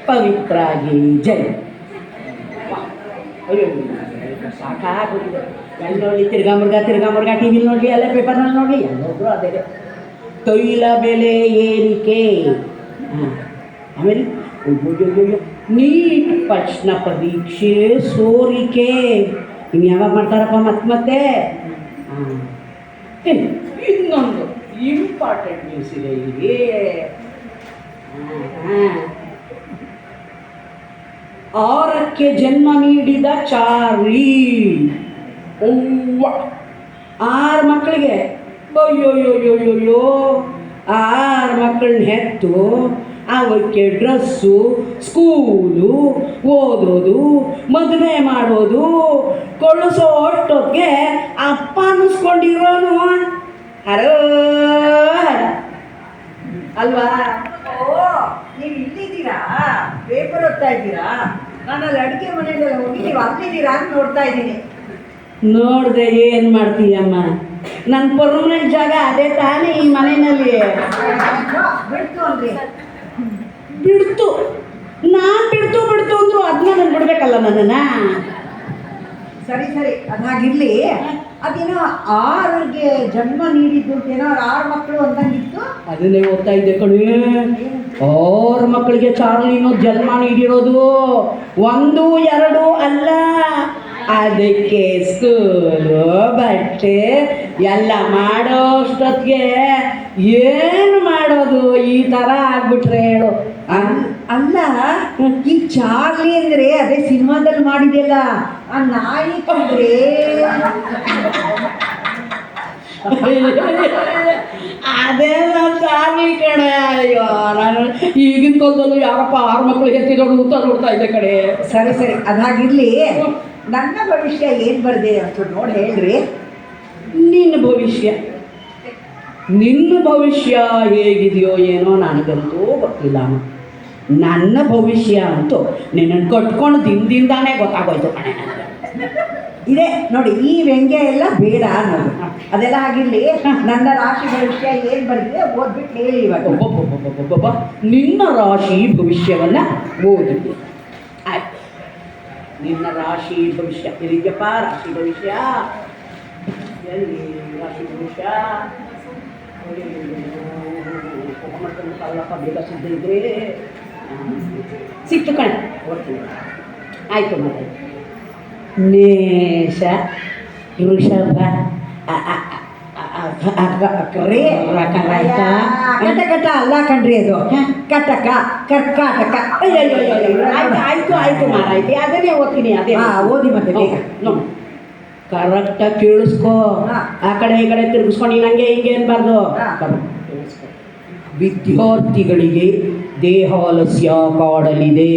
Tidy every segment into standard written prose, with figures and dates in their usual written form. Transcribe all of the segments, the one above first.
ಪವಿತ್ರಾಗಿ ಜೈ. ಅಯ್ಯೋ ಸಾಕಾಗೋಗಿದೆ. ಎಲ್ಲಿ ನೋಡಿ ತಿರ್ಗಾ ಮುರ್ಗ ಟಿ ವಿಲಿ ನೋಡಲಿ, ಎಲ್ಲ ಪೇಪರ್ನಲ್ಲಿ ನೋಡಲಿ, ಎಲ್ಲೊಬ್ರು ಅದೇ ತೈಲ ಬೆಲೆ ಏರಿಕೆ. ಆಮೇಲೆ ನೀಟ್ ಪ್ರಶ್ನ ಪರೀಕ್ಷೆ ಸೋರಿಕೆ. ಇನ್ನು ಯಾವಾಗ ಮಾಡ್ತಾರಪ್ಪ ಮತ್ತೆ ಇನ್ನೊಂದು ಇಂಪಾರ್ಟೆಂಟ್ ನ್ಯೂಸ್ ಇದೆ ಇಲ್ಲಿ. 6ಕ್ಕೆ ಜನ್ಮ ನೀಡಿದ ಚಾರ್ಲಿ 6 ಮಕ್ಕಳಿಗೆ. ಅಯ್ಯೋಯ್ಯೋಯ್ಯೋಯ್ಯೋ 6 ಮಕ್ಕಳನ್ನ ಹೆತ್ತು ಅವಕ್ಕೆ ಡ್ರೆಸ್ಸು, ಸ್ಕೂಲು, ಓದೋದು, ಮದುವೆ ಮಾಡೋದು, ಕೊಳಿಸೋ ಒಟ್ಟೊತ್ತಿಗೆ ಅಪ್ಪ ಅನ್ನಿಸ್ಕೊಂಡಿರೋನು ಹರೋ ಅಲ್ವಾ? ನೀವು ಇಲ್ಲಿದ್ದೀರಾ? ಪೇಪರ್ ಓದ್ತಾ ಇದ್ದೀರಾ? ನಾನು ಅಲ್ಲಿ ಅಡುಗೆ ಮನೆಯಲ್ಲ ಹೋಗಿ ನೀವು ಅಲ್ಲಿದ್ದೀರಾ ಅಂತ ನೋಡ್ತಾ ಇದ್ದೀನಿ. ನೋಡಿದೆ ಏನು ಮಾಡ್ತೀಯಮ್ಮ? ನನ್ನ ಪರ್ಮನೆಂಟ್ ಜಾಗ ಅದೇ ತಾನೇ ಈ ಮನೆಯಲ್ಲಿ. ಬಿಡ್ತು ಅಲ್ರಿ? ಬಿಡ್ತು. ನಾನು ಬಿಡ್ತು ಅಂದ್ರು ಅದನ್ನ ನಾನು ಬಿಡ್ಬೇಕಲ್ಲ ನನ್ನನ್ನು. ಸರಿ ಅದಾಗಿರ್ಲಿ. ಅದೇನೋ 6ಗೆ ಜನ್ಮ ನೀಡಿದ್ದು ಏನೋ 6 ಮಕ್ಕಳು ಅಂದಂಗಿತ್ತು. ಅದನ್ನೇ ಓದ್ತಾ ಇದ್ದೆ ಕಣೆ. 6 ಮಕ್ಕಳಿಗೆ ಚಾರ್ಲಿನೋ ಜನ್ಮ ನೀಡಿರೋದು 1, 2 ಅಲ್ಲ. ಅದಕ್ಕೆ ಸ್ಕೂಲು, ಬಟ್ಟೆ ಎಲ್ಲ ಮಾಡೋಷ್ಟೊತ್ತಿಗೆ ಏನು ಮಾಡೋದು? ಈ ಥರ ಆಗ್ಬಿಟ್ರೆ ಹೇಳು. ಅಲ್ಲ, ಈ ಚಾರ್ಲಿ ಅಂದರೆ ಅದೇ ಸಿನಿಮಾದಲ್ಲಿ ಮಾಡಿದೆಯಲ್ಲ ಆ ನಾಯಿ ಕಂಡ್ರೆ. ಅದೇ ನಾನು ಚಾರ್ಲಿ ಕಡೆ. ಅಯ್ಯೋ, ನಾನು ಈಗಿನ ಕಾಲದಲ್ಲೂ ಯಾರಪ್ಪ 6 ಮಕ್ಕಳಿಗೆ ಎತ್ತಿರೋದು ಅಂತ ನೋಡ್ತಾ ಇದ್ದೆ ಕಡೆ. ಸರಿ ಅದಾಗಿರ್ಲಿ. ನನ್ನ ಭವಿಷ್ಯ ಏನು ಬರದೆ ಅಂತ ನೋಡಿ ಹೇಳ್ರಿ. ನಿನ್ನ ಭವಿಷ್ಯ ಹೇಗಿದೆಯೋ ಏನೋ ನನಗಂತೂ ಗೊತ್ತಿಲ್ಲ. ನನ್ನ ಭವಿಷ್ಯ ಅಂತೂ ನಿನ್ನನ್ನು ಕಟ್ಕೊಂಡು ದಿನದಿಂದಾನೇ ಗೊತ್ತಾಗೋಯ್ತು ಕಣೆ ನನಗೆ. ಇದೆ ನೋಡಿ, ಈ ವ್ಯಂಗ್ಯ ಎಲ್ಲ ಬೇಡ ಅನ್ನೋದು. ಅದೆಲ್ಲ ಆಗಿರಲಿ. ನನ್ನ ರಾಶಿ ಭವಿಷ್ಯ ಏನು ಬರೆದಿದೆ ಓದ್ಬಿಟ್ಟು ಹೇಳಿ ಇವಾಗ. ನಿನ್ನ ರಾಶಿ ಭವಿಷ್ಯವನ್ನು ಓದಿ. ಆಯ್ತು, ನಿನ್ನ ರಾಶಿ ಭವಿಷ್ಯ ಎಲ್ಲಿದೆಯಪ್ಪ? ರಾಶಿ ಭವಿಷ್ಯ ಎಲ್ಲಿ? ರಾಶಿ ಭವಿಷ್ಯ ಮಾಡ್ಕೊಂಡು ಬೇಗ ಸಿದ್ಧ ಇದ್ರೆ ಸಿಕ್ತು ಕಣೆ. ಓದ್ತೀನಿ. ಆಯಿತು. ಮತ್ತೆ ಮೇಷ, ವೃಷಭ, ಕಟಕಟ ಅಲ್ಲ ಕಣ್ರಿ, ಅದು ಕಟಕ, ಕರ್ಕಾಟಕ. ಆಯ್ತು ಮಾರಾಯ್ತು, ಅದನ್ನೇ ಓದ್ತೀನಿ. ಅದೇ ಓದಿ ಮತ್ತೆ ಬೇಗ ನೋಡಿ. ಕರೆಕ್ಟಾಗಿ ಕೇಳಿಸ್ಕೋ. ಆ ಕಡೆ ಈ ಕಡೆ ತಿರುಗಿಸ್ಕೊಂಡು ನಂಗೆ ಹಿಂಗೆ ಅನ್ಬಾರ್ದು. ಕೇಳಿಸ್ಕೊ. ವಿದ್ಯಾರ್ಥಿಗಳಿಗೆ ದೇಹಾಲಸ್ಯ ಕಾಡಲಿದೆ.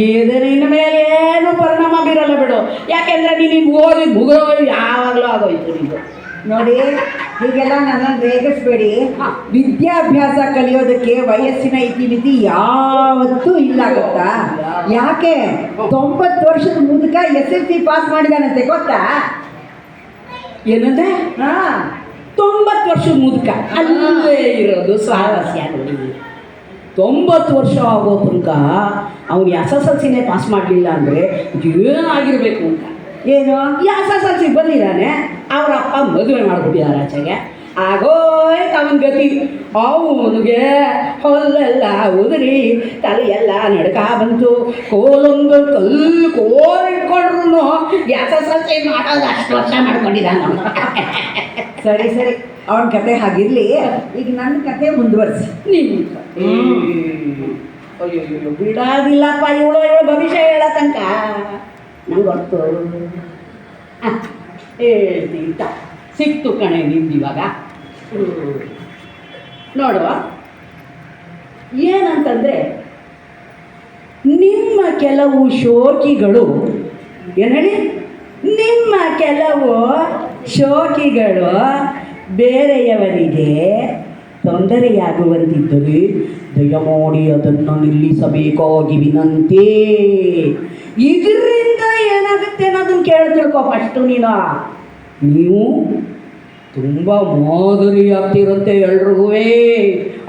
ಇದರಿನ ಮೇಲೆ ಏನು ಪರಿಣಾಮ ಬೀರಲ್ಲ ಬಿಡು. ಯಾಕೆಂದರೆ ನೀನು ಓದಿ ಮುಗಿದೋ ಯಾವಾಗಲೂ ಆಗೋಯ್ತು ನಿಂದು. ನೋಡಿ, ಹೀಗೆಲ್ಲ ನನ್ನನ್ನು ರೇಗಿಸ್ಬೇಡಿ. ವಿದ್ಯಾಭ್ಯಾಸ ಕಲಿಯೋದಕ್ಕೆ ವಯಸ್ಸಿನ ಇತಿಮಿತಿ ಯಾವತ್ತೂ ಇಲ್ಲ ಗೊತ್ತಾ? ಯಾಕೆ 90 ವರ್ಷದ ಮುದುಕ SSLC ಪಾಸ್ ಮಾಡಿದಾನಂತೆ ಗೊತ್ತಾ? ಏನಂದ್ರೆ 90 ವರ್ಷದ ಮುದುಕ ಅಲ್ಲೇ ಇರೋದು ಸ್ವಾರಸ್ಯ ನೋಡಿ. 90 ವರ್ಷ ಆಗೋ ತನಕ ಅವನು SSLCನೇ ಪಾಸ್ ಮಾಡಲಿಲ್ಲ ಅಂದರೆ ಏನಾಗಿರಬೇಕು ಅಂತ. ಏನು SSLC ಬಂದಿದ್ದಾನೆ, ಅವರ ಅಪ್ಪ ಮದುವೆ ಮಾಡಿಬಿಟ್ಟಿದ್ದಾರೆ ಆಚೆಗೆ. ಆಗೋಯ್ತು ಅವನ ಗತಿ. ಅವನಿಗೆ ಹೊಲ್ಲೆಲ್ಲ ಉದುರಿ ತಲೆಯೆಲ್ಲ ನಡ್ಕ ಬಂತು. ಕೋಲೊಂದು ಕೋಲಿಟ್ಕೊಂಡ್ರು SSLC ಮಾಡೋದು ಅಷ್ಟು ವರ್ಷ ಮಾಡ್ಕೊಂಡಿದ್ದಾನೆ ಅವನು. ಸರಿ ಅವನ ಕತೆ ಹಾಗಿರಲಿ. ಈಗ ನನ್ನ ಕತೆ ಮುಂದುವರಿಸಿ. ನಿಮ್ಮ ಕತೆ ಅಯ್ಯೋ ಬಿಡೋದಿಲ್ಲಪ್ಪ. ಇವಳು ಭವಿಷ್ಯ ಹೇಳೋ ತನಕ ನಂಗೆ ಗೊತ್ತು. ಹೇಳ್ತೀನಿ ಸಿಕ್ತು ಕಣೆ ನಿಮ್ದು ಇವಾಗ. ನೋಡುವ ಏನಂತಂದರೆ, ನಿಮ್ಮ ಕೆಲವು ಶೋಕಿಗಳು ಏನು ಹೇಳಿ, ನಿಮ್ಮ ಕೆಲವು ಶೋಕಿಗಳು ಬೇರೆಯವರಿಗೆ ತೊಂದರೆಯಾಗುವಂತಿದ್ದರೆ ದಯಮಾಡಿ ಅದನ್ನು ನಿಲ್ಲಿಸಬೇಕಾಗಿ ವಿನಂತಿ. ಇದರಿಂದ ಏನಾಗುತ್ತೆ ಅನ್ನೋದನ್ನು ಕೇಳಿ ತಿಳ್ಕೊ ಫಸ್ಟು. ನೀವು ತುಂಬ ಮಾದರಿ ಆಗ್ತಿರುತ್ತೆ ಎಲ್ರಿಗೂ.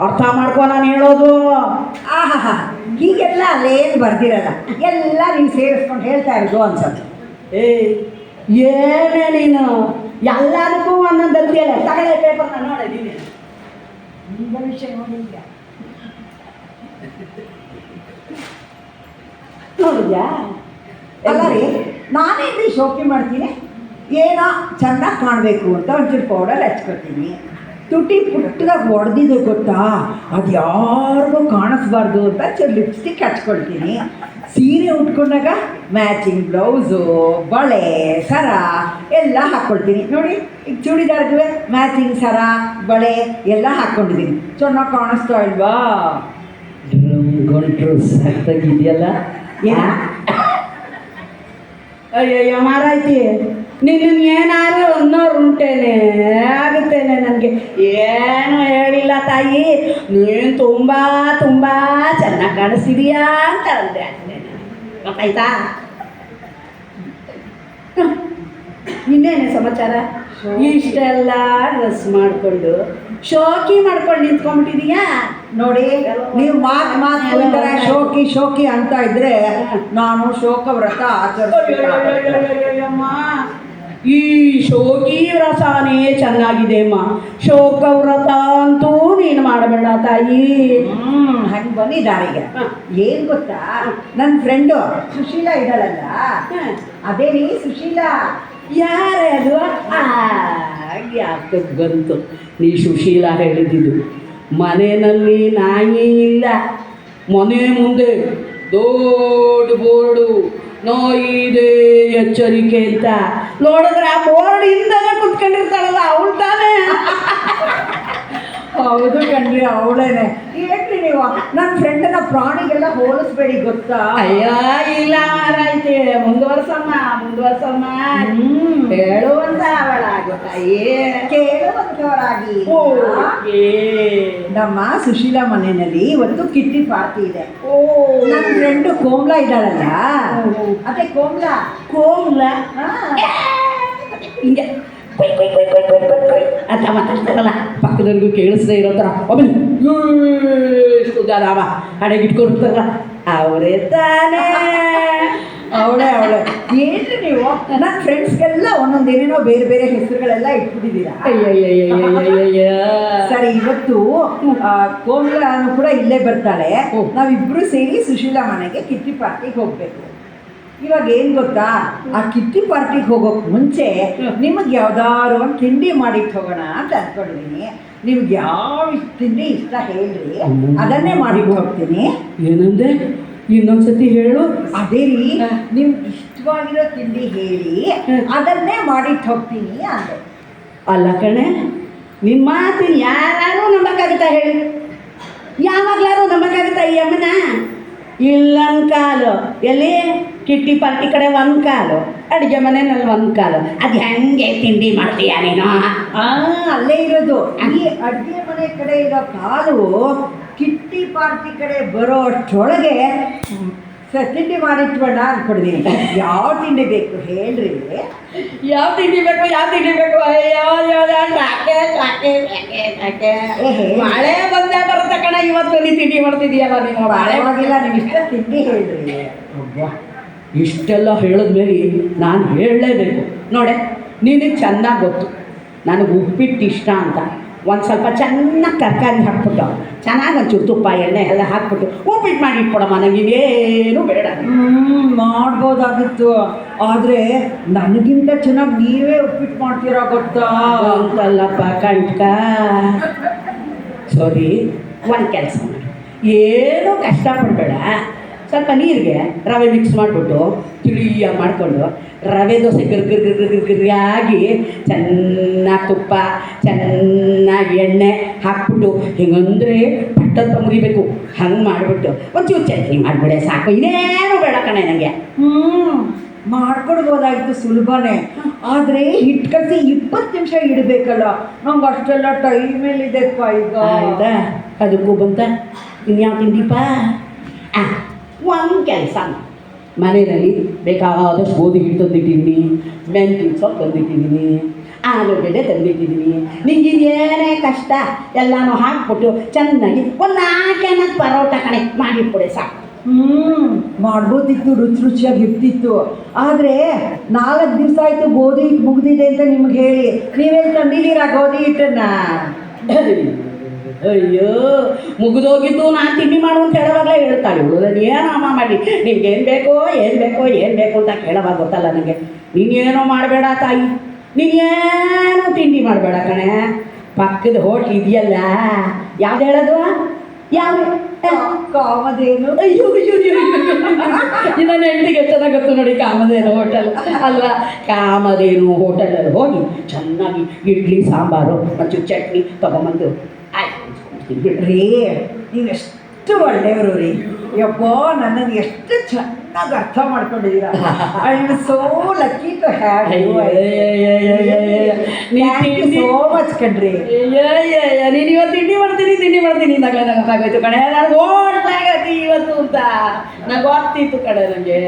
ಅರ್ಥ ಮಾಡ್ಕೊ ನಾನು ಹೇಳೋದು. ಆಹಾ, ಹೀಗೆಲ್ಲ ಅಲ್ಲೇನು ಬರ್ದಿರಲ್ಲ, ಎಲ್ಲ ನೀವು ಸೇರಿಸ್ಕೊಂಡು ಹೇಳ್ತಾ ಇರೋದು ಅನ್ಸತ್ತೆ. ಏ ಏನೇ ನೀನು ಎಲ್ಲದಕ್ಕೂ ಒಂದೊಂದು ಅಂತೀಯಲ್ಲ. ತಗೊಳ್ಳೆ ಪೇಪರ್ನ ನೋಡಿದ್ದೀನಿ. ನಿಮ್ಮ ವಿಷಯ ನೋಡಿ ಈಗ ನೋಡಿದ್ಯಾ? ಅಲ್ಲ ರೀ, ನಾನೇನು ಶೋಕಿ ಮಾಡ್ತೀನಿ, ಏನೋ ಚೆನ್ನಾಗಿ ಕಾಣಬೇಕು ಅಂತ ಒಂಚೂರು ಪೌಡರ್ ಹಚ್ಕೊತೀನಿ. ತುಟಿ ಪುಟ್ಟದಾಗ ಹೊಡೆದಿದೆ ಗೊತ್ತಾ, ಅದು ಯಾರಿಗೂ ಕಾಣಿಸ್ಬಾರ್ದು ಅಂತ ಚೂರು ಲಿಪ್ಸ್ಟಿಕ್ ಹಚ್ಕೊಳ್ತೀನಿ. ಸೀರೆ ಉಟ್ಕೊಂಡಾಗ ಮ್ಯಾಚಿಂಗ್ ಬ್ಲೌಸು, ಬಳೆ, ಸರ ಎಲ್ಲ ಹಾಕ್ಕೊಳ್ತೀನಿ. ನೋಡಿ ಈಗ ಚೂಡಿದಾರ್ಗೂ ಮ್ಯಾಚಿಂಗ್ ಸರ, ಬಳೆ ಎಲ್ಲ ಹಾಕ್ಕೊಂಡಿದ್ದೀನಿ. ಚೆನ್ನಾಗಿ ಕಾಣಿಸ್ತಾ ಇಲ್ವಾ? ಗಂಟ್ರು ಸತ್ತಾಗಿದೆಯಲ್ಲ. ಏನ ಅಯ್ಯಯ್ಯ ಮಾರಾಯ್ತಿ, ನಿನ್ನ ಏನಾದ್ರು ಅನ್ನೋರು ಉಂಟೇನೆ ಆಗುತ್ತೇನೆ. ನನಗೆ ಏನು ಹೇಳಿಲ್ಲ ತಾಯಿ, ನೀನು ತುಂಬ ತುಂಬ ಚೆನ್ನಾಗಿ ಕಾಣಿಸ್ತಿದೀಯಾ ಅಂತ ಅಂದೆ. ಗೊತ್ತಾಯ್ತಾ? ಇನ್ನೇನೆ ಸಮಾಚಾರ? ಇಷ್ಟೆಲ್ಲ ಡ್ರೆಸ್ ಮಾಡಿಕೊಂಡು ಶೋಕಿ ಮಾಡ್ಕೊಂಡು ನಿಂತ್ಕೊಂಡ್ಬಿಟ್ಟಿದೀಯಾ ನೋಡಿ. ನೀವು ಮಾತು ಈ ಥರ ಶೋಕಿ ಅಂತ ಇದ್ರೆ ನಾನು ಶೋಕವ್ರತ ಅಯ್ಯಯ್ಯಯ್ಯಯ್ಯಯ್ಯಮ್ಮ, ಈ ಶೋಕಿ ವ್ರತನೇ ಚೆನ್ನಾಗಿದೆ ಅಮ್ಮ. ಶೋಕ ವ್ರತ ಅಂತೂ ನೀನು ಮಾಡಬೇಡ ತಾಯಿ. ಹಂಗೆ ಬನ್ನಿ ದಾರಿಗೆ. ಏನು ಗೊತ್ತಾ, ನನ್ನ ಫ್ರೆಂಡು ಸುಶೀಲಾ ಇದ್ದಾಳಲ್ಲ, ಅದೇ ರೀ ಸುಶೀಲಾ. ಯಾರೇ ಅದು? ಯಾಕೆ ಬಂತು ನೀ ಸುಶೀಲಾ ಹೇಳಿದ್ದು? ಮನೆಯಲ್ಲಿ ನಾಯಿ ಇಲ್ಲ, ಮನೆ ಮುಂದೆ ದೊಡ್ಡ ಬೋರ್ಡು ನಾಯಿ ಇದೆ ಎಚ್ಚರಿಕೆ ಅಂತ. ನೋಡಿದ್ರೆ ಆ ಬೋರ್ಡ್ ಹಿಂದೆ ಕುತ್ಕೊಂಡಿರ್ತಾಳಲ್ಲ ಅವಳು ತಾನೇ. ಹೌದು ಕಣ್ರಿ, ಅವಳೇನೆ. ಏನ್ರಿ ನೀವು ನನ್ನ ಫ್ರೆಂಡನ್ನ ಪ್ರಾಣಿಗೆಲ್ಲ ಹೋಲಿಸ್ಬೇಡಿ ಗೊತ್ತಾ? ಅಯ್ಯ ಇಲ್ಲ ಮಾರಾಯ್ತಿ, ಮುಂದುವರ್ಸಮ್ಮ ಹೇಳುವಂತ ಅವಳಾಗುತ್ತಾಯಿ, ಕೇಳುವಂತವರಾಗಿ. ನಮ್ಮ ಸುಶೀಲಾ ಮನೆಯಲ್ಲಿ ಇವತ್ತು ಕಿಟ್ಟಿ ಪಾರ್ಟಿ ಇದೆ. ನನ್ನ ಫ್ರೆಂಡು ಕೋಮ್ಲಾ ಇದ್ದಾಳಲ್ಲ, ಅದೇ ಕೋಮ್ಲಾ ಹಿಂಗೆ ಅಂತ ಮಾತಾಡ್ತಾರಲ್ಲ, ಪಕ್ಕದವ್ರಿಗೂ ಕೇಳಿಸ್ದೇ ಇರೋ ಥರ ಒಮ್ಮೆ ಎಷ್ಟು ಜನ ಹಣೆಗಿಟ್ಕೊಡ್ತಾರಲ್ಲ ಅವರೇ ತಾನೇ. ಅವಳೇ ಏನ್ರಿ ನೀವು ನನ್ನ ಫ್ರೆಂಡ್ಸ್ಗೆಲ್ಲ ಒಂದೊಂದು ಏನೇನೋ ಬೇರೆ ಬೇರೆ ಹೆಸರುಗಳೆಲ್ಲ ಇಟ್ಬಿಟ್ಟಿದ್ದೀರಾ. ಅಯ್ಯಯ್ಯಯ್ಯಯ್ಯಯ್ಯ. ಸರಿ, ಇವತ್ತು ಕೋಮ್ಲಾನು ಕೂಡ ಇಲ್ಲೇ ಬರ್ತಾಳೆ. ನಾವಿಬ್ರು ಸೇರಿ ಸುಶೀಲಾ ಮನೆಗೆ ಕಿಟ್ಟಿ ಪಾರ್ಟಿಗೆ ಹೋಗ್ಬೇಕು. ಇವಾಗ ಏನು ಗೊತ್ತಾ, ಆ ಕಿಟ್ಟಿ ಪಾರ್ಟಿಗೆ ಹೋಗೋಕೆ ಮುಂಚೆ ನಿಮಗೆ ಯಾವ್ದಾದ್ರು ಒಂದು ತಿಂಡಿ ಮಾಡಿಟ್ಟು ಹೋಗೋಣ ಅಂತ ಅಂದ್ಕೊಂಡಿದ್ದೀನಿ. ನಿಮ್ಗೆ ಯಾವ ತಿಂಡಿ ಇಷ್ಟ ಹೇಳ್ರಿ, ಅದನ್ನೇ ಮಾಡಿಟ್ಟು ಹೋಗ್ತೀನಿ. ಏನಂದೆ? ಇನ್ನೊಂದ್ಸತಿ ಹೇಳು. ಅದೇ ರೀ, ನಿಮ್ಗೆ ಇಷ್ಟವಾಗಿರೋ ತಿಂಡಿ ಹೇಳಿ, ಅದನ್ನೇ ಮಾಡಿಟ್ಟು ಹೋಗ್ತೀನಿ ಅಂದೆ. ಅಲ್ಲ ಕಣೆ, ನಿಮ್ಮ ಮಾತಿನ ಯಾರು ನಂಬಕ್ಕಾಗುತ್ತಾ ಹೇಳಿ? ಯಾವಾಗ್ಲಾರು ನಂಬಕ್ಕಾಗುತ್ತಾ ಈ ಅಮ್ಮನ? ಇಲ್ಲೊಂದು ಕಾಲು, ಎಲ್ಲಿ ಕಿಟ್ಟಿ ಪಾರ್ಟಿ ಕಡೆ ಒಂದು ಕಾಲು, ಅಡುಗೆ ಮನೆಯಲ್ಲಿ ಒಂದು ಕಾಲು. ಅದು ಹೆಂಗೆ ತಿಂಡಿ ಮಾಡ್ತೀಯ ನೀನು? ಅಲ್ಲೇ ಇರೋದು. ಈ ಅಡುಗೆ ಮನೆ ಕಡೆ ಇರೋ ಕಾಲು ಕಿಟ್ಟಿ ಪಾರ್ಟಿ ಕಡೆ ಬರೋ ಅಷ್ಟೊಳಗೆ ತಿಂಡಿ ಮಾಡಿಟ್ಬೇಡ ಅಂದ್ಕೊಡ್ತೀನಿ. ಯಾವ ತಿಂಡಿ ಬೇಕು ಹೇಳ್ರಿ? ಯಾವ ತಿಂಡಿ ಬೇಕು? ಮಳೆ ಬಂದೇ ಬರುತ್ತೆ ಕಣ. ಇವತ್ತು ನೀ ತಿಂಡಿ ಮಾಡ್ತಿದೀಯಲ್ಲ ನೀನು. ಬಾಳೆವಾಗಿಲ್ಲ, ನೀವು ಇಷ್ಟ ತಿಂಡಿ ಹೇಳ್ರಿ. ಇಷ್ಟೆಲ್ಲ ಹೇಳಿದ್ಮೇಲೆ ನಾನು ಹೇಳಲೇಬೇಕು. ನೋಡೆ, ನಿನಗೆ ಚೆನ್ನಾಗಿ ಗೊತ್ತು ನನಗೆ ಉಪ್ಪಿಟ್ಟು ಇಷ್ಟ ಅಂತ. ಒಂದು ಸ್ವಲ್ಪ ಚೆನ್ನಾಗಿ ತರಕಾರಿ ಹಾಕ್ಬಿಟ್ಟು, ಚೆನ್ನಾಗಿ ಒಂಚೂರು ತುಪ್ಪ ಎಣ್ಣೆ ಎಲ್ಲ ಹಾಕ್ಬಿಟ್ಟು ಉಪ್ಪಿಟ್ಟು ಮಾಡಿ ಇಟ್ಕೊಡಮ್ಮ. ನನಗೇನು ಬೇಡ. ಮಾಡ್ಬೋದಾಗಿತ್ತು, ಆದರೆ ನನಗಿಂತ ಚೆನ್ನಾಗಿ ನೀವೇ ಉಪ್ಪಿಟ್ಟು ಮಾಡ್ತೀರಾ ಗೊತ್ತಾ ಅಂತಲ್ಲಪ್ಪ ಕಂಟ್ಕ. ಸಾರಿ, ಒಂದು ಕೆಲಸ ಮಾಡಿ, ಏನೂ ಕಷ್ಟಪಡಬೇಡ. ಸ್ವಲ್ಪ ನೀರಿಗೆ ರವೆ ಮಿಕ್ಸ್ ಮಾಡಿಬಿಟ್ಟು ತಿಳಿಯಾಗಿ ಮಾಡಿಕೊಂಡು ರವೆ ದೋಸೆ ಗಿರ್ಗಿರ್ಗಿರ್ಗಿರ್ಗಿರ್ಗಿ ಚೆನ್ನಾಗಿ ತುಪ್ಪ, ಚೆನ್ನಾಗಿ ಎಣ್ಣೆ ಹಾಕ್ಬಿಟ್ಟು ಹಿಂಗಂದರೆ ಪಟ್ಟಂತ ಮುರಿಬೇಕು. ಹಂಗೆ ಮಾಡಿಬಿಟ್ಟು ಒಂಚೂರು ಚಟ್ನಿ ಮಾಡಿಬಿಡೆ ಸಾಕು. ಇನ್ನೇನು ಬೇಡ ಕಣೆ ನನಗೆ. ಮಾಡ್ಕೊಡ್ಬೋದಾಗಿತ್ತು, ಸುಲಭನೇ. ಆದರೆ ಹಿಟ್ಟು ಕಲಸಿ 20 ನಿಮಿಷ ಇಡಬೇಕಲ್ಲ, ನಂಗೆ ಅಷ್ಟೆಲ್ಲ ಟೈಮೇಲಿದೆಪ್ಪ ಈಗ. ಆಯ್ತಾ, ಅದಕ್ಕೂ ಬಂತ ಇನ್ಯಾವ ತಿಂಡಿಪ್ಪ? ಒಂದು ಕೆಲಸ, ಮನೆಯಲ್ಲಿ ಬೇಕಾದಷ್ಟು ಗೋಧಿ ಹಿಟ್ಟು ತಂದಿಟ್ಟಿದ್ದೀನಿ, ಮೆಂತ್ಯ ಸೊಪ್ಪು ತಂದಿಟ್ಟಿದ್ದೀನಿ, ಆಲೂಗಡ್ಡೆ ತಂದಿಟ್ಟಿದ್ದೀನಿ. ನಿಂಗಿದೇನೇ ಕಷ್ಟ ಎಲ್ಲನೂ ಹಾಕ್ಬಿಟ್ಟು ಚೆನ್ನಾಗಿ ಒಂದು 4 ಪರೋಟ ಕಣೆ ಮಾಡಿಟ್ಬಿಡೆ ಸಾಕು. ಮಾಡ್ಬೋದಿತ್ತು, ರುಚಿ ರುಚಿಯಾಗಿ ಇರ್ತಿತ್ತು. ಆದರೆ 4 ದಿವಸ ಆಯಿತು ಗೋಧಿ ಹಿಟ್ಟು ಮುಗ್ದಿದೆ ಅಂತ ನಿಮ್ಗೆ ಹೇಳಿ, ನೀವೇನು ತಂದಿದ್ದೀರಾ ಗೋಧಿ ಹಿಟ್ಟನ್ನ? ಅಯ್ಯೋ, ಮುಗಿದೋಗಿದ್ದು ನಾನು ತಿಂಡಿ ಮಾಡು ಅಂತ ಹೇಳೋವಾಗಲೇ ಹೇಳ್ತಾಳೆ ಇವಳು. ಏನಮ್ಮ ಮಾಡಿ ನಿಮ್ಗೆ ಏನು ಬೇಕೋ ಅಂತ ಕೇಳೋವಾಗ ಗೊತ್ತಲ್ಲ ನನಗೆ. ನೀನೇನೋ ಮಾಡಬೇಡ ತಾಯಿ, ನೀನೇನೋ ತಿಂಡಿ ಮಾಡಬೇಡ ಕಣೆ. ಪಕ್ಕದ ಹೋಟ್ಲ್ ಇದೆಯಲ್ಲ, ಯಾವ್ದು ಹೇಳೋದು? ಯಾವುದು? ಕಾಮಧೇನು. ಅಯ್ಯೋ ನನ್ನ ಹೆಂಡಿಗೆ ಚೆನ್ನಾಗಿ ಗೊತ್ತು ನೋಡಿ, ಕಾಮಧೇನು ಹೋಟೆಲ್ ಅಲ್ಲ, ಕಾಮಧೇನು ಹೋಟೆಲಲ್ಲಿ ಹೋಗಿ ಚೆನ್ನಾಗಿ ಇಡ್ಲಿ ಸಾಂಬಾರು ಮತ್ತು ಚಟ್ನಿ ತೊಗೊಂಬಂದು ಬಿಡ್ರಿ, ನೀವು ಎಷ್ಟು ಒಳ್ಳೆಯವರು ರೀ. ಯಪ್ಪೋ, ನನ್ನನ್ನು ಎಷ್ಟು ಚೆನ್ನಾಗಿ ಅರ್ಥ ಮಾಡ್ಕೊಂಡಿದ್ದೀರಾ. I am so lucky to have you. Thank you so much ಕಣ್ರಿ. ನೀನು ಇವತ್ತು ತಿಂಡಿ ಮಾಡ್ತೀನಿ ಇಂದಾಗಲೇ ನಂಗೆ ಗೊತ್ತಾಗೋಯ್ತು ಕಣೆ. ನಾನು ಓಡ್ಲಾಗತ್ತಿ ಇವತ್ತು ಅಂತ ನಂಗೆ ಗೊತ್ತಿತ್ತು ಕಡೆ ನನಗೆ.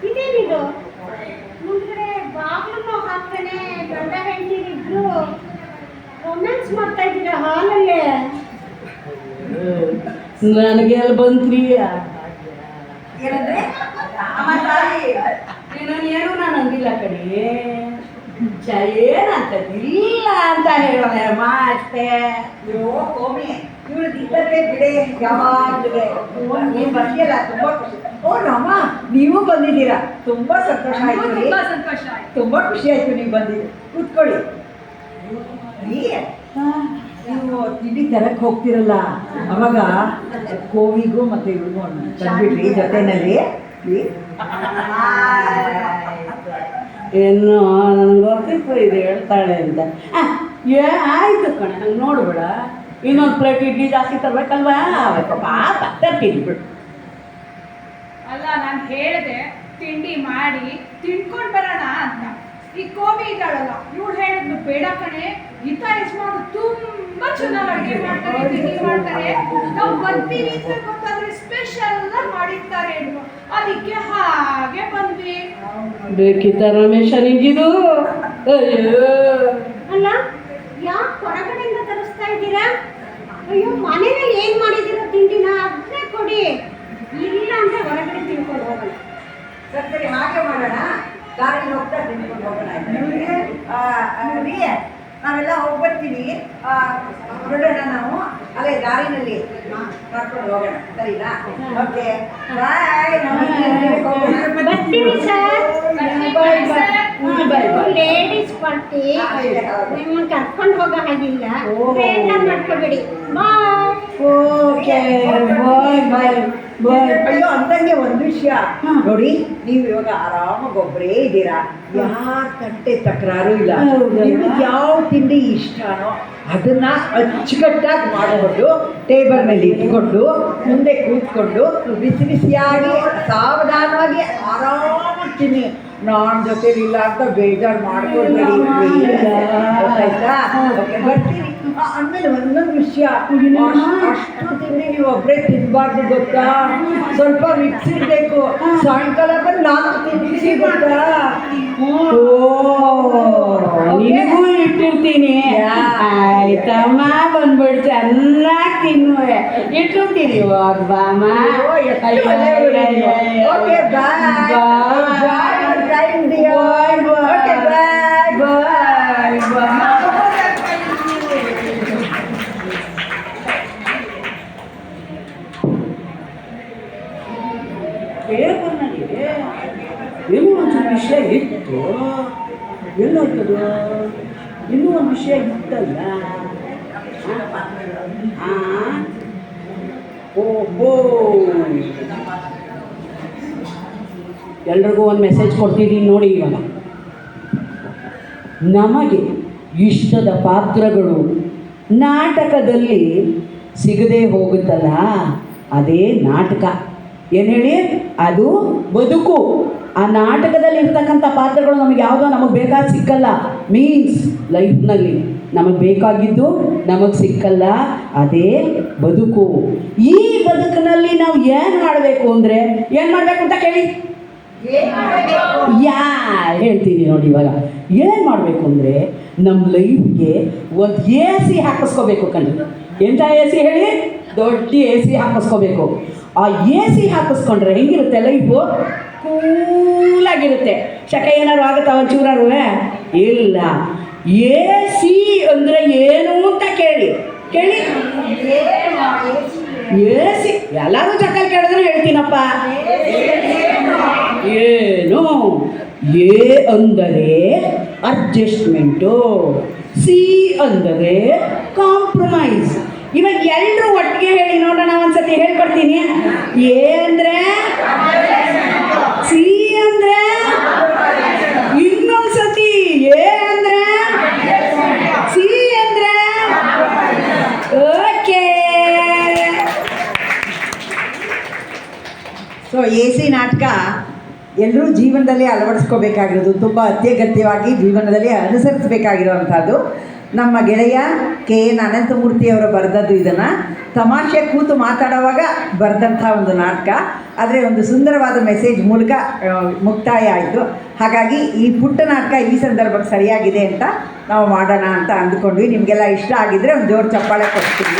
ಇದೇನಿದು ಮುಂದ್ಗಡೆ ಬಾಗಿಲನ್ನು ಹಾಕ್ತಾನೆ ಗಂಡ ಹೆಂಡತಿರಿಬ್ರು ರೊಮ್ಯಾನ್ಸ್ ಮಾಡ್ತಾ ಇದ್ದೀರಾ ಹಾಲಲ್ಲೇ? ನನಗೆ ಅಲ್ಲಿ ಬಂತ್ರಿ ಏನು ನಾನು ಅಂದಿಲ್ಲ ಕಣಿ. ಏನಂತದಿಲ್ಲ ಅಂತ ಹೇಳೋಣ ಅಷ್ಟೇ. ಇವಳು ಇದ್ದಕ್ಕೆ ಬಿಡೆ ಯಾವಾಗಲೇ ನೀವು ಬರ್ತೀರ, ತುಂಬ ಖುಷಿ. ಓ ರಾಮ, ನೀವು ಬಂದಿದ್ದೀರಾ, ತುಂಬ ಸಂತೋಷ ಆಯ್ತು ರೀ. ತುಂಬ ಖುಷಿ ಆಯ್ತು ನೀವು ಬಂದಿದ್ದು. ಕೂತ್ಕೊಳ್ಳಿ. ನೀವು ತಿಂಡಿ ತರಕ್ಕೆ ಹೋಗ್ತಿರಲ್ಲ, ಅವಾಗ ಕೋವಿಗೂ ಮತ್ತು ಇವ್ರಿಗೂ ತಂದ್ಬಿಟ್ರಿ ಜೊತೆಯಲ್ಲಿ. ಏನು ನನಗೆ ಗೊತ್ತಿತ್ತು ಇದು ಹೇಳ್ತಾಳೆ ಅಂತ. ಆಯಿತು ಕಣೆ, ನಂಗೆ ನೋಡ್ಬೇಡ. ಇನ್ನೊಂದು ಪ್ಲೇಟ್ ಇಡ್ಲಿ ಜಾಸ್ತಿ ತರಬೇಕಲ್ವಾ? ಪಾಪ ತರ್ತೀನಿ ಬಿಡು. ಅಲ್ಲ, ನಾನು ಹೇಳಿದೆ ತಿಂಡಿ ಮಾಡಿ ತಿನ್ಕೊಂಡು ಬರೋಣ ಅಂತ. ಈ ಕೋಬಿ ಇದ್ದಾಳಲ್ಲ, ಇವಳು ಹೇಳಿದ್ಲು ಬೇಡ ಕಣೆ, ಈತ ಯಜಮಾನ ತುಂಬಾ ಚೆನ್ನಾಗಿ ಅಡುಗೆ ಮಾಡ್ತಾರೆ, ತಿಂಡಿ ಮಾಡ್ತಾರೆ, ನಾವು ಬರ್ತೀವಿ ಅಂತ ಗೊತ್ತಾದ್ರೆ ಸ್ಪೆಷಲ್ ಮಾಡಿರ್ತಾರೆ ಏನು, ಅದಕ್ಕೆ ಹಾಗೆ ಬಂದ್ವಿ. ಬೇಕಿತ್ತ ರಮೇಶ ನಿಂಗಿದು? ಅಯ್ಯೋ, ಅಲ್ಲ, ಯಾಕೆ ಹೊರಗಡೆಯಿಂದ ತರಿಸ್ತಾ ಇದ್ದೀರಾ? ಅಯ್ಯೋ, ಮನೆಯಲ್ಲಿ ಏನ್ ಮಾಡಿದ್ದೀರಾ ತಿಂಡಿನ ಅದನ್ನೇ ಕೊಡಿ. ಇಲ್ಲ ಅಂದ್ರೆ ಹೊರಗಡೆ ತಿನ್ಕೊಂಡು ಹೋಗೋಣ. ಸರಿ, ಹಾಗೆ ಮಾಡೋಣ. ದಾರಿಯಲ್ಲಿ ಹೋಗ್ತಾ ತಿನ್ಕೊಂಡು ಹೋಗೋಣ. ರೀ, ನಾವೆಲ್ಲ ಹೋಗ್ಬರ್ತೀವಿ, ಹೊರಡೋಣ ನಾವು. ಅಲ್ಲೇ ದಾರಿನಲ್ಲಿ ಮಾಡ್ಕೊಂಡು ಹೋಗೋಣ, ಸರಿನಾ? ಓಕೆ, ಬಾಯ್. ಬರ್ತೀವಿ ಸರ್. ಬಾಯ್. ಲೇಡೀಸ್ ಪಾರ್ಟಿ, ನಿಮ್ಮನ್ನು ಕರ್ಕೊಂಡು ಹೋಗೋ ಹಾಗಿಲ್ಲ, ಬೇಜಾರು ಮಾಡ್ಕೊಬೇಡಿ. ಬಾಯ್. ಓಕೆ, ಬಾಯ್ ಬಾಯ್ ಬಾಯ್. ಅಯ್ಯೋ, ಅಂದಂಗೆ ಒಂದು ವಿಷಯ ನೋಡಿ, ನೀವು ಇವಾಗ ಆರಾಮಾಗಿ ಒಬ್ಬರೇ ಇದ್ದೀರಾ, ಯಾರ ತಟ್ಟೆ ತಕರಾರು ಇಲ್ಲ. ನಿಮಗೆ ಯಾವ ತಿಂಡಿ ಇಷ್ಟನೋ ಅದನ್ನ ಅಚ್ಚುಕಟ್ಟಾಗಿ ಮಾಡಿಕೊಂಡು ಟೇಬಲ್ ಮೇಲೆ ಇಟ್ಕೊಂಡು ಮುಂದೆ ಕೂತ್ಕೊಂಡು ಬಿಸಿ ಬಿಸಿಯಾಗಿ ಸಾವಧಾನವಾಗಿ ಆರಾಮಾಗಿ ತಿನ್ನಿ. ನಾನ್ ಜೊತೆಲಿಲ್ಲ ಅಂತ ಬೇಜಾರು ಮಾಡ್ಕೊಳ್ಬೇಡಿ, ಗೊತ್ತಾಯ್ತಾ? ಬರ್ತೀನಿ. ಆಮೇಲೆ ಒಂದೊಂದು ವಿಷಯ, ಅಷ್ಟು ತಿಂಡಿ ನೀವು ಒಬ್ಬರೇ ತಿನ್ನಬಾರ್ದು ಗೊತ್ತಾ? ಸ್ವಲ್ಪ ಮಿಕ್ಸ್ ಇರಬೇಕು. ಸಾಯಂಕಾಲ ಬಂದು 4 ತಿಂಡಿ ಗೊತ್ತಾ? ನಿನಗೂ ಇಟ್ಟಿರ್ತೀನಿ. ಆಯ್ತಮ್ಮ, ಬಂದ್ಬಿಡು, ಚೆನ್ನಾಗಿ ತಿನ್ನುವೆ, ಇಟ್ಟಿರ್ತೀನಿ. ಬಾಮ. ಓಕೆ, ಬಾಯ್. Time dear. Okay, bye. ಬಾಯ್ ಬಾಯ್. ಪೇಪರ್ನಲ್ಲಿ ಏನೋ ಒಂದು ವಿಷಯ ಇತ್ತು, ಎಲ್ಲೋಗ್ತದ? ಇನ್ನೂ ಒಂದು ವಿಷಯ ಇತ್ತಲ್ಲ. ಓಹೋ, ಎಲ್ರಿಗೂ ಒಂದು ಮೆಸೇಜ್ ಕೊಡ್ತಿದ್ದೀನಿ ನೋಡಿ. ಇವಾಗ ನಮಗೆ ಇಷ್ಟದ ಪಾತ್ರಗಳು ನಾಟಕದಲ್ಲಿ ಸಿಗದೆ ಹೋಗುತ್ತಲ್ಲ, ಅದೇ ನಾಟಕ. ಏನು ಹೇಳಿ? ಅದು ಬದುಕು. ಆ ನಾಟಕದಲ್ಲಿ ಇರ್ತಕ್ಕಂಥ ಪಾತ್ರಗಳು ನಮಗೆ ಯಾವುದೋ ನಮಗೆ ಬೇಕಾದ ಸಿಕ್ಕಲ್ಲ. ಮೀನ್ಸ್ ಲೈಫ್ನಲ್ಲಿ ನಮಗೆ ಬೇಕಾಗಿದ್ದು ನಮಗೆ ಸಿಕ್ಕಲ್ಲ, ಅದೇ ಬದುಕು. ಈ ಬದುಕಿನಲ್ಲಿ ನಾವು ಏನು ಮಾಡಬೇಕು ಅಂದರೆ ಏನು ಮಾಡಬೇಕು ಅಂತ ಕೇಳಿ. ಹೇಳ್ತೀನಿ ನೋಡಿ. ಇವಾಗ ಏನು ಮಾಡಬೇಕು ಅಂದರೆ ನಮ್ಮ ಲೈಫ್ಗೆ ಒಂದು ಎ ಸಿ ಹಾಕಿಸ್ಕೋಬೇಕು ಕಣ್ರಿ. ಎಂಥ ಎ ಸಿ ಹೇಳಿ? ದೊಡ್ಡ ಎ ಸಿ ಹಾಕಿಸ್ಕೋಬೇಕು. ಆ ಎ ಸಿ ಹಾಕಿಸ್ಕೊಂಡ್ರೆ ಹೆಂಗಿರುತ್ತೆ ಲೈಫು? ಕೂಲಾಗಿರುತ್ತೆ. ಶಕೆ ಏನಾದ್ರು ಆಗುತ್ತಾ ಒಂಚೂರಾರು? ಇಲ್ಲ. ಎ ಸಿ ಅಂದರೆ ಏನು ಅಂತ ಕೇಳಿ ಕೇಳಿ. ಎ ಸಿ ಎಲ್ಲರೂ ಜೊತೆ ಕೇಳಿದ್ರೆ ಹೇಳ್ತೀನಪ್ಪ. ಏನು? ಎ ಅಂದರೆ ಅಡ್ಜಸ್ಟ್ಮೆಂಟು, ಸಿ ಅಂದರೆ ಕಾಂಪ್ರಮೈಸ್. ಇವಾಗ ಎಲ್ಲರೂ ಒಟ್ಟಿಗೆ ಹೇಳಿ ನೋಡೋಣ, ಒಂದ್ಸತಿ ಹೇಳ್ಕೊಡ್ತೀನಿ. ಎ ಅಂದರೆ, ಸಿ ಅಂದರೆ, ಇನ್ನೊಂದ್ಸತಿ ಎ ಅಂದರೆ, ಸಿ ಅಂದರೆ. ಓಕೆ. ಸೊ ಎ ಸಿ ನಾಟಕ ಎಲ್ಲರೂ ಜೀವನದಲ್ಲಿ ಅಳವಡಿಸ್ಕೋಬೇಕಾಗಿರೋದು, ತುಂಬ ಅತ್ಯಗತ್ಯವಾಗಿ ಜೀವನದಲ್ಲಿ ಅನುಸರಿಸಬೇಕಾಗಿರುವಂಥದ್ದು. ನಮ್ಮ ಗೆಳೆಯ KN ಅನಂತಮೂರ್ತಿಯವರು ಬರೆದದ್ದು. ಇದನ್ನು ತಮಾಷೆ ಕೂತು ಮಾತಾಡುವಾಗ ಬರೆದಂಥ ಒಂದು ನಾಟಕ, ಆದರೆ ಒಂದು ಸುಂದರವಾದ ಮೆಸೇಜ್ ಮೂಲಕ ಮುಕ್ತಾಯ ಆಯಿತು. ಹಾಗಾಗಿ ಈ ಪುಟ್ಟ ನಾಟಕ ಈ ಸಂದರ್ಭಕ್ಕೆ ಸರಿಯಾಗಿದೆ ಅಂತ ನಾವು ಮಾಡೋಣ ಅಂತ ಅಂದ್ಕೊಂಡ್ವಿ. ನಿಮಗೆಲ್ಲ ಇಷ್ಟ ಆಗಿದ್ದರೆ ಒಂದು ಜೋರು ಚಪ್ಪಾಳೆ ಕೊಡ್ತೀವಿ.